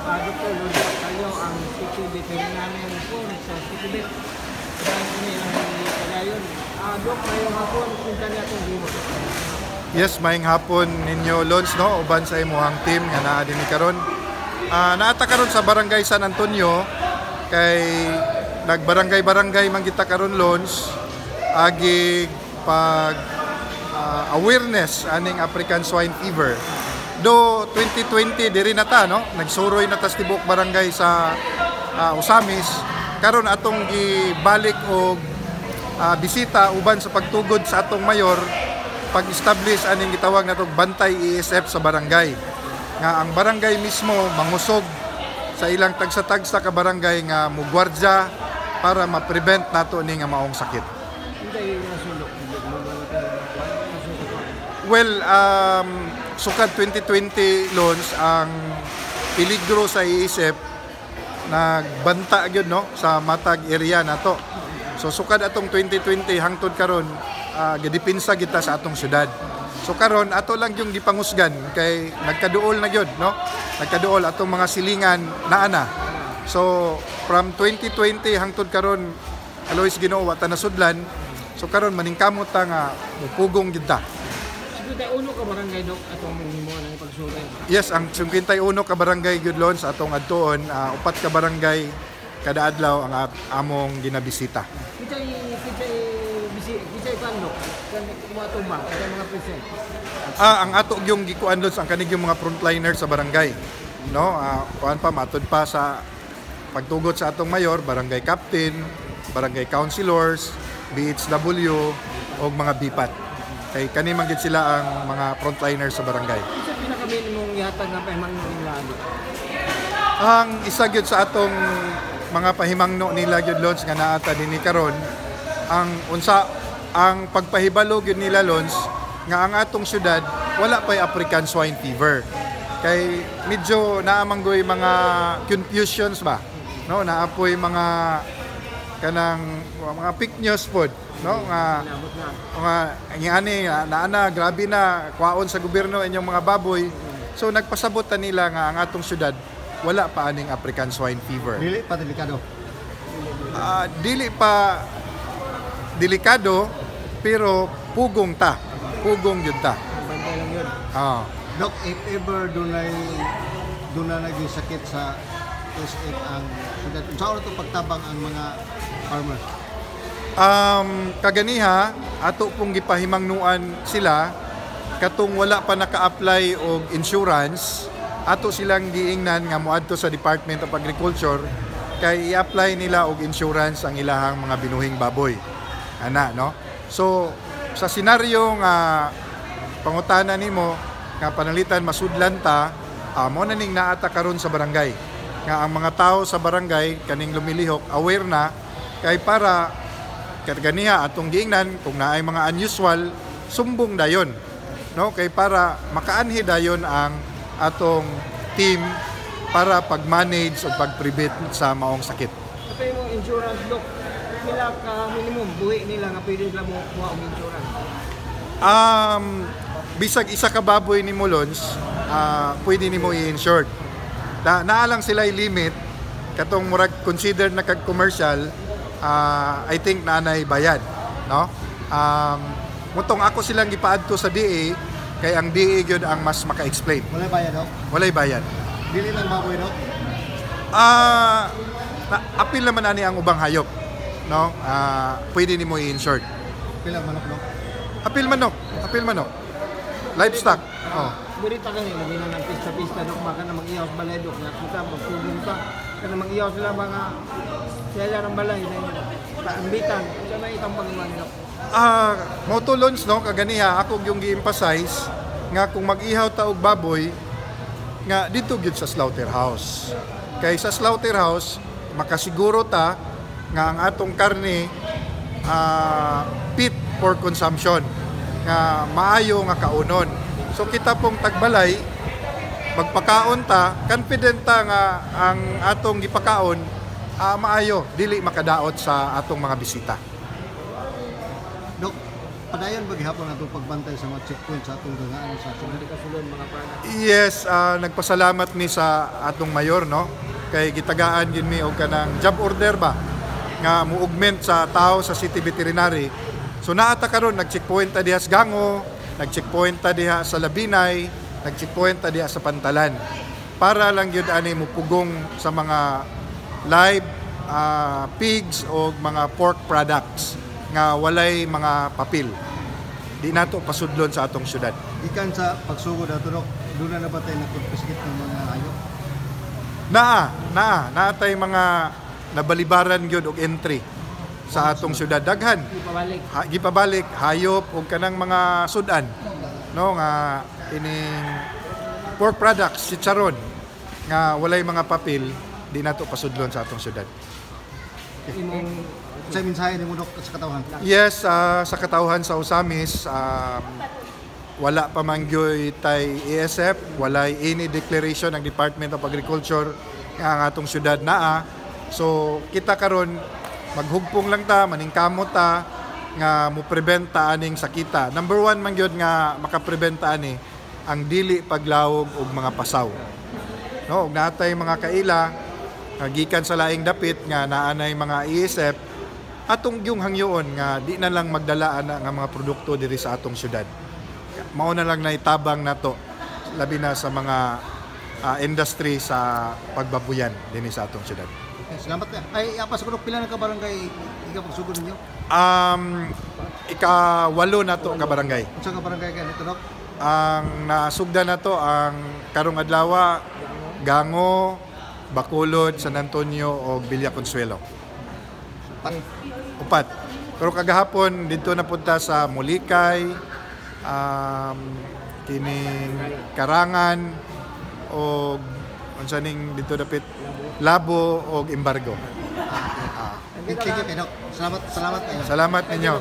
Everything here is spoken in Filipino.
Dr. Ludo, kayo ang city veterinarian po sa city vet. Dan ini ang kadayon. Dok, ngayong hapon, punta niya itong limot. Yes, maayong hapon ninyo Lons, no? Uban sa imuhang team nga naa dinhi karon. Naata karon sa Barangay San Antonio kay nagbarangay-barangay man kita karon Lons agi pag awareness aning African swine fever. Do 2020 diri na ta, no? Nagsuroy na tas tibok barangay sa Usamis. Karon atong gibalik og bisita uban sa pagtugod sa atong mayor pag-establish aning gitawag natong bantay ESF sa barangay. Nga ang barangay mismo mangusog sa ilang tagsa-tagsa ka barangay nga mugwardya para ma-prevent nato ni nga maong sakit. Well, sukad 2020 Lons ang peligro sa ESF nagbanta gyud, no, sa matag area nato. So sukad atong 2020 hangtod karon gidipinsa kita sa atong syudad. So karon ato lang yung gipangusgan kay nagkaduol na gyud, no? Nagkaduol atong mga silingan naa na. So from 2020 hangtod karon Alois Ginoo wa ta nasudlan. So karon maningkamot ta nga mupugong gyud ta. 51 ka barangay, Dok, atong mo nang pagsulay. Yes, ang 51 ka barangay gyud Lons sa atong adtuon, upat ka barangay kada adlaw ang among ginabisita. Kitay kano kan mga tumang kada mga present. Ang ato yung gikuan Lons ang kanig yung mga frontliners sa barangay, no? Kuan pa matod pa sa pagtugot sa atong mayor, barangay captain, barangay councilors, BHW o mga bipat. Kay kani man gid sila ang mga frontliners sa barangay. Isa pinaka-minimum gihatag nga pahimangno nila. Ang isa gyud sa atong mga pahimangno nila gyud Lons nga naata dinhi karon ang unsa ang pagpahibalo gyud nila Lons nga ang atong syudad wala pay African swine fever. Kay medyo naamanggoy mga confusions ba, no? Naapoy mga kanang mga fake news pod, no, nga ani na grabe na kwaon sa gobyerno inyong mga baboy. So nagpasabot ta nila nga ang atong syudad wala pa aning African swine fever. Dili pa delikado. Dili pa delikado pero pugong ta. Pugong gyud ta. Bantay lang yun. Dok, if ever duna naging sakit sa SF ang syudad, unsa to pagtabang ang mga farmer? Kaganiha ato pong gipahimangnuan sila katong wala pa naka-apply og insurance, ato silang giingnan nga moadto sa Department of Agriculture kay i-apply nila og insurance ang ilahang mga binuhing baboy. Ana, no? So sa senaryo nga pangutana nimo nga panalitan masudlan ta, mo na ning naata karon sa barangay nga ang mga tao sa barangay kaning lumilihok aware na kay para kaganiha atong giingnan kung naay mga unusual sumbong dayon, no, kay para makaanhi dayon ang atong team para pag-manage o pag-prevent sa maong sakit. Kapag mo insurance, Dok, nila ka minimum buhi nila nga pwede nila mo kuha og insurance. Bisag isa ka baboy ni Lons, pwede nimo i-insure. Naalang sila limit katong murag consider na kag commercial, I think naanay bayad, no? Mutong ako silang gipaadto sa DA kay ang DA gyud ang mas maka-explain. Wala bayad, Dok? Walay bayad. Dili lang baboy, Dok? Apil naman ani ang ubang hayop, no? Pwede nimo i-insure. Pilang manok, Dok? Apil manok. Livestock. Burita kani lagi na ng pista-pista, Dok, baka na mag-iyaw sa balay, Dok, nga kita magtulong pa kana mag-iyaw sila mga sila ng balay na paambitan sa may itang pagman, Dok. Moto Lons, no, kaganiha ako yung gi-emphasize nga kung mag-ihaw ta og baboy nga dito gyud sa slaughterhouse. Kay sa slaughterhouse makasiguro ta nga ang atong karne fit for consumption nga maayo nga kaunon. So kita pong tagbalay magpakaon ta, confident ta nga ang atong gipakaon maayo, dili makadaot sa atong mga bisita. Dok, padayon ba gihapon ato pagbantay sa mga checkpoint sa atong dagaan sa Hindi ka sulod mga product. Yes, nagpasalamat mi sa atong mayor, no? Kay gitagaan gid mi og kanang job order ba nga muugment sa tao sa city veterinary. So naata karon nag-checkpoint ta diha sa Gango, nag-checkpoint ta diha sa Labinay, nag-checkpoint ta diha sa Pantalan. Para lang yun ani mupugong sa mga live pigs o mga pork products nga walay mga papel. Di nato pasudlon sa atong syudad. gikan sa pagsugod ato Dok, doon na ba tayo nagkonfiskate ng mga hayop? Naatay mga nabalibaran gyud og entry sa atong syudad. Daghan. Ipabalik. Gipabalik hayop og kanang mga sudan, no, nga ining pork products, chicharon nga walay mga papel, di nato pasudlon sa atong syudad. Imong Sa mensahe ni mo Dok sa katawhan. Yes, sa katawhan sa Usamis, wala pa man gyoy tay ESF, walay any declaration ng Department of Agriculture nga ang atong syudad naa. So kita karon maghugpong lang ta, maningkamot ta nga mo prevent ta aning sakita. Number one man gyud nga makaprevent ta ani ang dili paglawog og mga pasaw. No, ug natay mga kaila nga gikan sa laing dapit nga naanay mga ESF atong yung hangyoon nga di na lang magdala ana nga mga produkto diri sa atong syudad. Mao na lang naitabang nato labi na sa mga industry sa pagbabuyan dinhi sa atong syudad. Okay, salamat ka. Ay, apas ko Dok, pila na ka barangay ikaw pagsugod ninyo? Ika-8 na to ka barangay. Unsa ka barangay kay nito Dok? Ang nasugdan na to ang karong adlaw Gango, Bacolod, San Antonio o Villa Consuelo. Upat. Pero kagahapon dito napunta sa Mulikay, kining Karangan o unsa ning dito dapit Labo o Embargo. Thank you kay Dok. Salamat kayo. Salamat ninyo.